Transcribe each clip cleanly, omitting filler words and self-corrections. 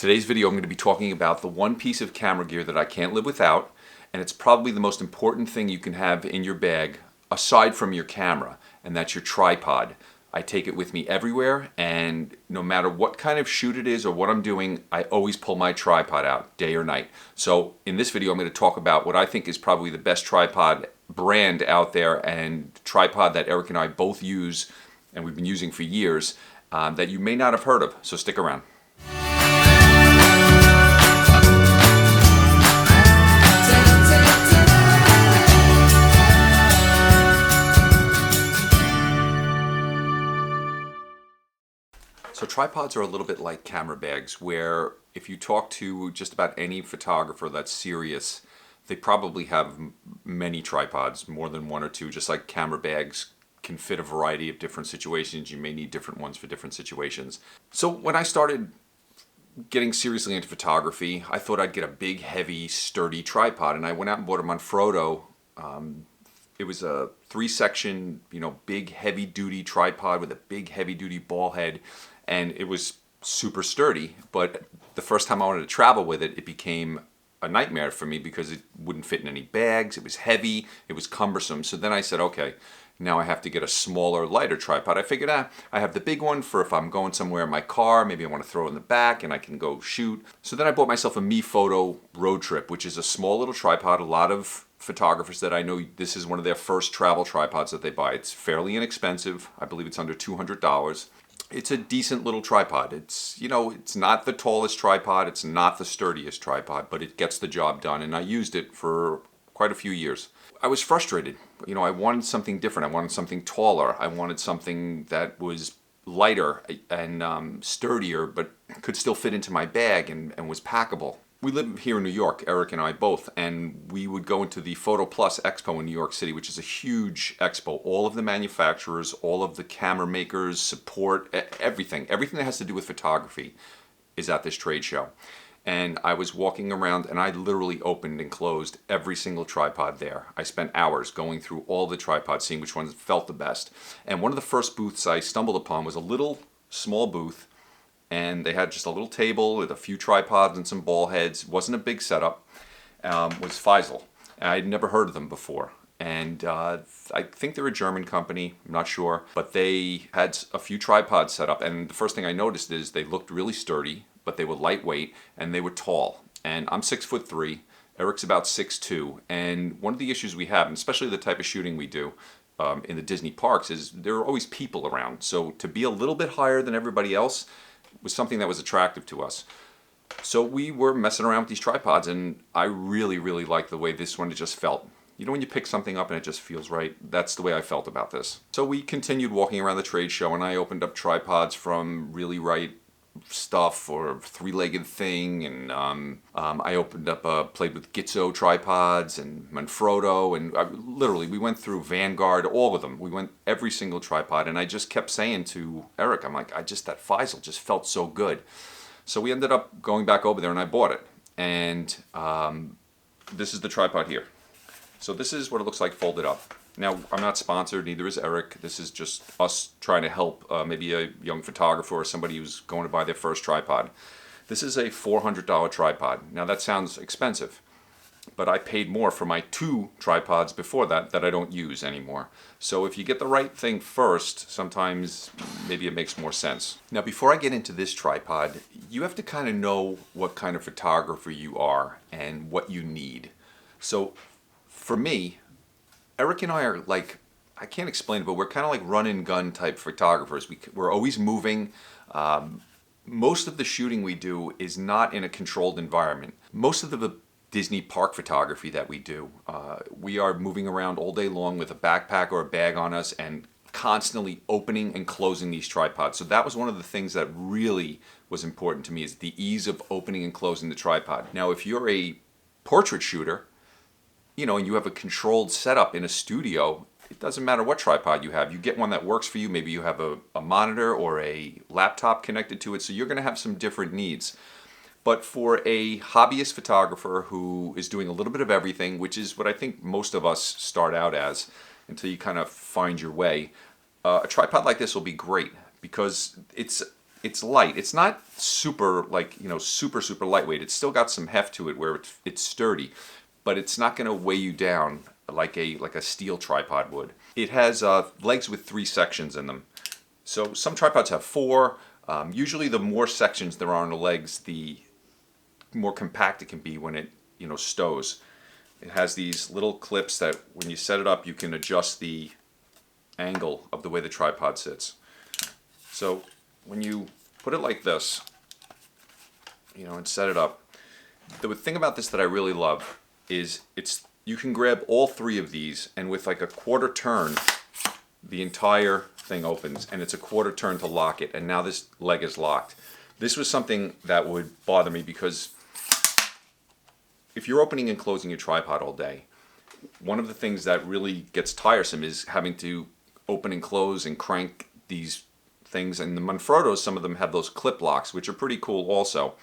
Today's video I'm going to be talking about the one piece of camera gear that I can't live without, and it's probably the most important thing you can have in your bag aside from your camera, and that's your tripod. I take it with me everywhere, and no matter what kind of shoot it is or what I'm doing, I always pull my tripod out, day or night. So in this video I'm going to talk about what I think is probably the best tripod brand out there, and tripod that Eric and I both use and we've been using for years, that you may not have heard of, so stick around. So tripods are a little bit like camera bags, where if you talk to just about any photographer that's serious, they probably have many tripods, more than one or two. Just like camera bags can fit a variety of different situations, you may need different ones for different situations. So when I started getting seriously into photography, I thought I'd get a big, heavy, sturdy tripod, and I went out and bought them on Frodo. It was a 3-section, big, heavy-duty tripod with a big, heavy-duty ball head, and it was super sturdy. But the first time I wanted to travel with it, it became a nightmare for me because it wouldn't fit in any bags. It was heavy. It was cumbersome. So then I said, okay, now I have to get a smaller, lighter tripod. I figured, I have the big one for if I'm going somewhere in my car. Maybe I want to throw it in the back and I can go shoot. So then I bought myself a Mi Photo Road Trip, which is a small little tripod. A lot of photographers that I know, this is one of their first travel tripods that they buy. It's fairly inexpensive. I believe it's under $200. It's a decent little tripod. It's, it's not the tallest tripod. It's not the sturdiest tripod, but it gets the job done. And I used it for quite a few years. I was frustrated. I wanted something different. I wanted something taller. I wanted something that was lighter and sturdier, but could still fit into my bag and was packable. We live here in New York, Eric and I both, and we would go into the Photo Plus Expo in New York City, which is a huge expo. All of the manufacturers, all of the camera makers, support, everything that has to do with photography is at this trade show. And I was walking around and I literally opened and closed every single tripod there. I spent hours going through all the tripods, seeing which ones felt the best. And one of the first booths I stumbled upon was a little small booth, and they had just a little table with a few tripods and some ball heads. It wasn't a big setup. Was Feisol. And I'd never heard of them before. And I think they're a German company, I'm not sure. But they had a few tripods set up, and the first thing I noticed is they looked really sturdy, but they were lightweight and they were tall. And I'm 6'3", Eric's about 6'2", and one of the issues we have, and especially the type of shooting we do in the Disney parks, is there are always people around. So to be a little bit higher than everybody else was something that was attractive to us. So we were messing around with these tripods, and I really, really liked the way this one just felt. When you pick something up and it just feels right, that's the way I felt about this. So we continued walking around the trade show, and I opened up tripods from Really Right Stuff or Three-Legged Thing, and I opened up, played with Gitzo tripods and Manfrotto, and literally we went through Vanguard, all of them. We went every single tripod, and I just kept saying to Eric, I'm like, that Feisol just felt so good. So we ended up going back over there and I bought it. And this is the tripod here. So this is what it looks like folded up. Now, I'm not sponsored, neither is Eric. This is just us trying to help maybe a young photographer or somebody who's going to buy their first tripod. This is a $400 tripod. Now, that sounds expensive, but I paid more for my 2 tripods before that I don't use anymore. So if you get the right thing first, sometimes maybe it makes more sense. Now, before I get into this tripod, you have to kind of know what kind of photographer you are and what you need. So for me, Eric and I are like, I can't explain it, but we're kind of like run-and-gun type photographers. We're always moving. Most of the shooting we do is not in a controlled environment. Most of the Disney park photography that we do, we are moving around all day long with a backpack or a bag on us and constantly opening and closing these tripods. So that was one of the things that really was important to me, is the ease of opening and closing the tripod. Now, if you're a portrait shooter, and you have a controlled setup in a studio, it doesn't matter what tripod you have. You get one that works for you. Maybe you have a monitor or a laptop connected to it, so you're going to have some different needs. But for a hobbyist photographer who is doing a little bit of everything, which is what I think most of us start out as until you kind of find your way, a tripod like this will be great because it's it's light. It's not super like, super lightweight. It's still got some heft to it where it's sturdy, but it's not going to weigh you down like a steel tripod would. It has legs with 3 sections in them. So some tripods have 4. Usually the more sections there are on the legs, the more compact it can be when it stows. It has these little clips that when you set it up, you can adjust the angle of the way the tripod sits. So when you put it like this, and set it up, the thing about this that I really love is you can grab all 3 of these, and with like a quarter turn, the entire thing opens, and it's a quarter turn to lock it, and now this leg is locked. This was something that would bother me because if you're opening and closing your tripod all day, one of the things that really gets tiresome is having to open and close and crank these things. And the Manfrottos, some of them have those clip locks, which are pretty cool also.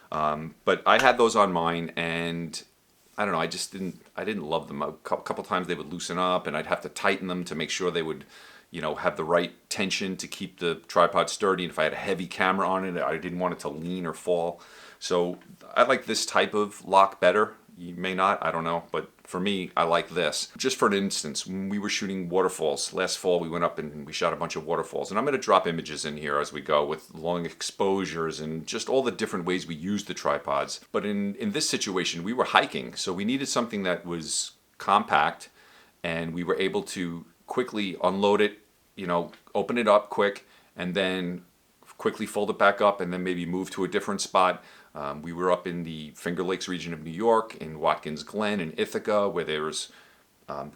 But I had those on mine, and I don't know, I didn't love them. A couple times they would loosen up, and I'd have to tighten them to make sure they would, have the right tension to keep the tripod sturdy. And if I had a heavy camera on it, I didn't want it to lean or fall. So I like this type of lock better. You may not, I don't know, but for me, I like this. Just for an instance, when we were shooting waterfalls, last fall we went up and we shot a bunch of waterfalls, and I'm going to drop images in here as we go with long exposures and just all the different ways we use the tripods. But in this situation, we were hiking, so we needed something that was compact, and we were able to quickly unload it, open it up quick, and then quickly fold it back up, and then maybe move to a different spot. We were up in the Finger Lakes region of New York, in Watkins Glen and Ithaca, where there's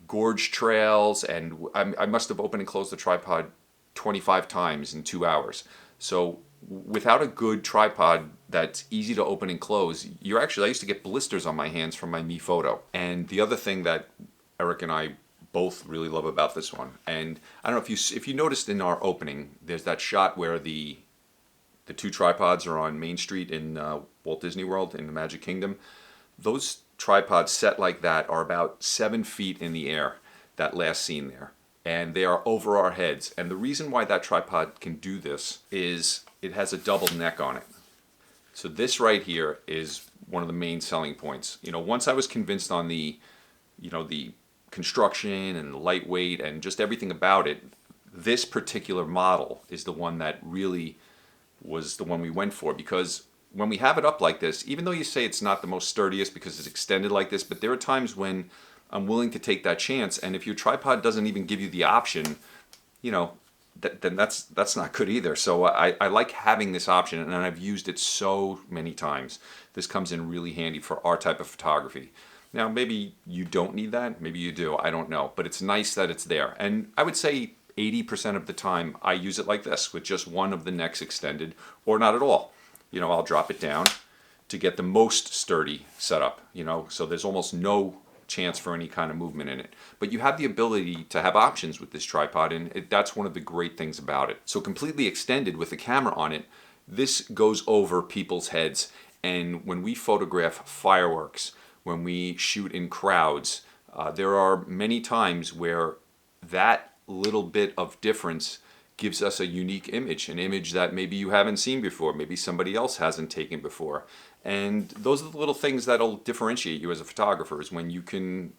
gorge trails, and I must have opened and closed the tripod 25 times in 2 hours. So without a good tripod that's easy to open and close, I used to get blisters on my hands from my Me Photo. And the other thing that Eric and I both really love about this one, and I don't know if you noticed in our opening, there's that shot where the 2 tripods are on Main Street in Walt Disney World in the Magic Kingdom. Those tripods set like that are about 7 feet in the air, that last scene there. And they are over our heads. And the reason why that tripod can do this is it has a double neck on it. So this right here is one of the main selling points. Once I was convinced on the construction and the lightweight and just everything about it, this particular model is the one that really was the one we went for, because when we have it up like this, even though you say it's not the most sturdiest because it's extended like this, but there are times when I'm willing to take that chance, and if your tripod doesn't even give you the option, then that's not good either. So I like having this option, and I've used it so many times. This comes in really handy for our type of photography. Now, maybe you don't need that, maybe you do, I don't know, but it's nice that it's there. And I would say 80% of the time I use it like this, with just one of the necks extended, or not at all. I'll drop it down to get the most sturdy setup, so there's almost no chance for any kind of movement in it. But you have the ability to have options with this tripod, and that's one of the great things about it. So completely extended with the camera on it, this goes over people's heads. And when we photograph fireworks, when we shoot in crowds, there are many times where that little bit of difference gives us a unique image, an image that maybe you haven't seen before, maybe somebody else hasn't taken before. And those are the little things that'll differentiate you as a photographer, is when you can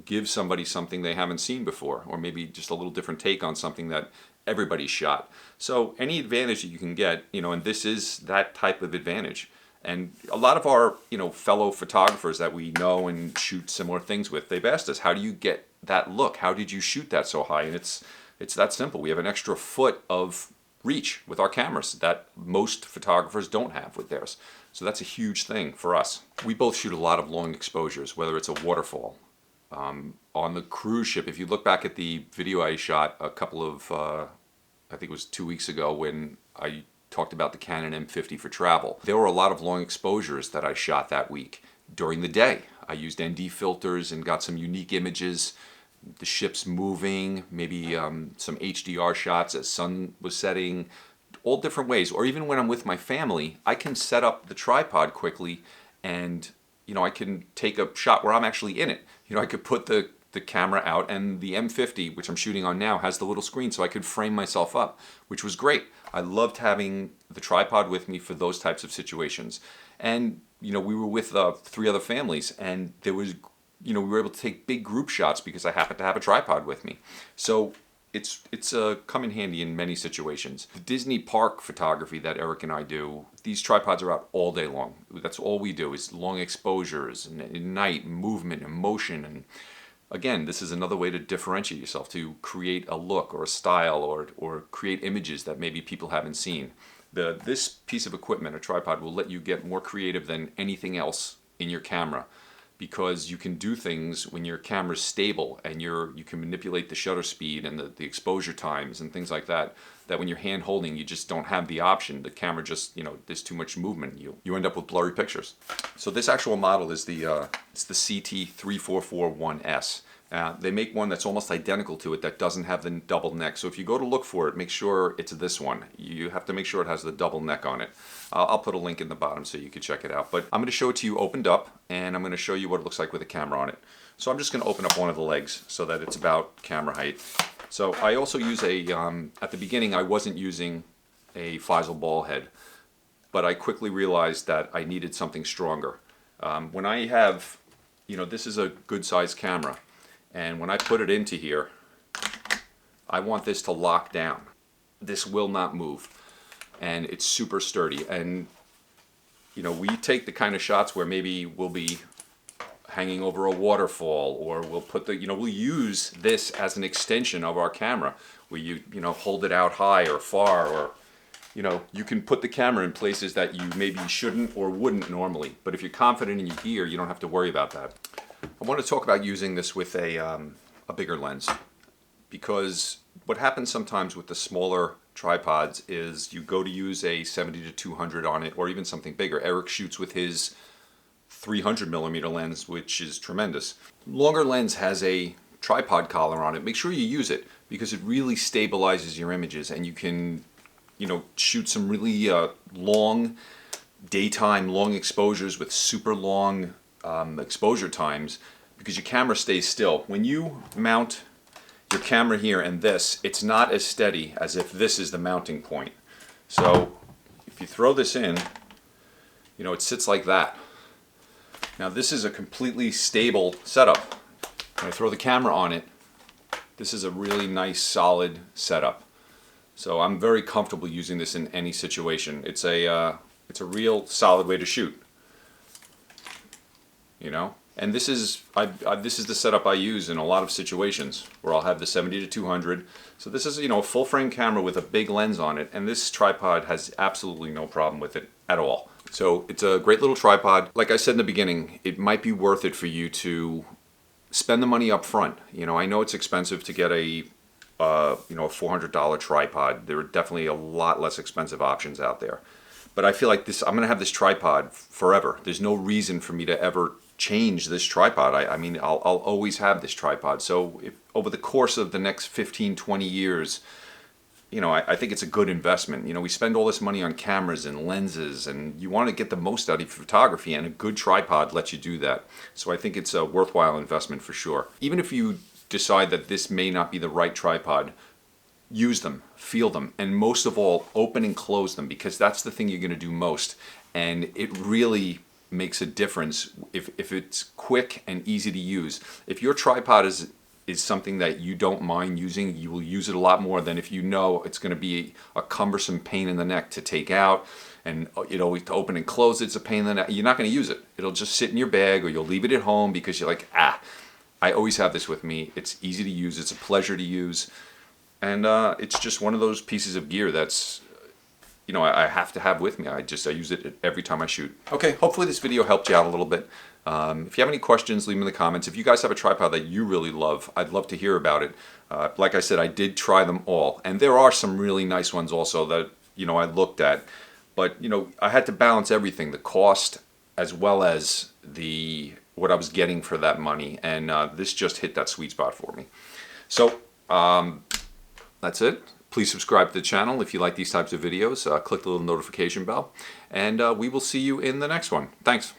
give somebody something they haven't seen before, or maybe just a little different take on something that everybody's shot. So any advantage that you can get, and this is that type of advantage. And a lot of our, fellow photographers that we know and shoot similar things with, they've asked us, how do you get that look? How did you shoot that so high? And it's that simple. We have an extra foot of reach with our cameras that most photographers don't have with theirs. So that's a huge thing for us. We both shoot a lot of long exposures, whether it's a waterfall. On the cruise ship, if you look back at the video I shot a couple of, I think it was 2 weeks ago, when I talked about the Canon M50 for travel, there were a lot of long exposures that I shot that week during the day. I used ND filters and got some unique images, the ship's moving, maybe some HDR shots as sun was setting, all different ways. Or even when I'm with my family, I can set up the tripod quickly, and I can take a shot where I'm actually in it. I could put the the camera out, and the M50, which I'm shooting on now, has the little screen so I could frame myself up, which was great. I loved having the tripod with me for those types of situations. And we were with 3 other families, and there was, we were able to take big group shots because I happened to have a tripod with me. So it's come in handy in many situations. The Disney park photography that Eric and I do, these tripods are out all day long. That's all we do, is long exposures and night, movement and motion. And again, this is another way to differentiate yourself, to create a look or a style, or create images that maybe people haven't seen. This piece of equipment, a tripod, will let you get more creative than anything else in your camera, because you can do things when your camera's stable, and you can manipulate the shutter speed and the exposure times and things like that, that when you're hand holding, you just don't have the option. The camera just, there's too much movement. You end up with blurry pictures. So this actual model is it's the CT-3441S. They make one that's almost identical to it that doesn't have the double neck. So if you go to look for it, make sure it's this one. You have to make sure it has the double neck on it. I'll put a link in the bottom so you can check it out. But I'm going to show it to you opened up, and I'm going to show you what it looks like with a camera on it. So I'm just going to open up one of the legs so that it's about camera height. So I also use at the beginning I wasn't using a Feisol ball head, but I quickly realized that I needed something stronger. When I have, this is a good sized camera, and when I put it into here, I want this to lock down. This will not move, and it's super sturdy. And we take the kind of shots where maybe we'll be hanging over a waterfall, or we'll put we'll use this as an extension of our camera, where you hold it out high or far, or you can put the camera in places that you maybe shouldn't or wouldn't normally. But if you're confident in your gear, you don't have to worry about that. I want to talk about using this with a bigger lens, because what happens sometimes with the smaller tripods is you go to use a 70-200 on it, or even something bigger. Eric shoots with his 300mm lens, which is tremendous. Longer lens has a tripod collar on it. Make sure you use it, because it really stabilizes your images, and you can shoot some really long daytime long exposures with super long exposure times, because your camera stays still. When you mount your camera here and this, it's not as steady as if this is the mounting point. So if you throw this in, it sits like that. Now this is a completely stable setup. When I throw the camera on it, this is a really nice solid setup. So I'm very comfortable using this in any situation. It's a real solid way to shoot. And this is the setup I use in a lot of situations, where I'll have the 70-200. So this is a full frame camera with a big lens on it, and this tripod has absolutely no problem with it at all. So it's a great little tripod. Like I said in the beginning, it might be worth it for you to spend the money up front. I know it's expensive to get a $400 tripod. There are definitely a lot less expensive options out there. But I feel like I'm going to have this tripod forever. There's no reason for me to ever change this tripod. I'll always have this tripod. So if over the course of the next 15-20 years, I think it's a good investment. We spend all this money on cameras and lenses, and you want to get the most out of photography, and a good tripod lets you do that. So I think it's a worthwhile investment for sure. Even if you decide that this may not be the right tripod, use them, feel them, and most of all, open and close them, because that's the thing you're going to do most. And it really makes a difference if it's quick and easy to use. If your tripod is something that you don't mind using, you will use it a lot more than if it's going to be a cumbersome pain in the neck to take out, and to open and close it's a pain in the neck. You're not going to use it. It'll just sit in your bag, or you'll leave it at home because you're like, I always have this with me. It's easy to use. It's a pleasure to use. And it's just one of those pieces of gear that's, I have to have with me. I use it every time I shoot. Okay, hopefully this video helped you out a little bit. If you have any questions, leave them in the comments. If you guys have a tripod that you really love, I'd love to hear about it. Like I said, I did try them all. And there are some really nice ones also that, I looked at. But, I had to balance everything, the cost as well as what I was getting for that money. And this just hit that sweet spot for me. So, that's it. Please subscribe to the channel if you like these types of videos. Click the little notification bell. And we will see you in the next one. Thanks.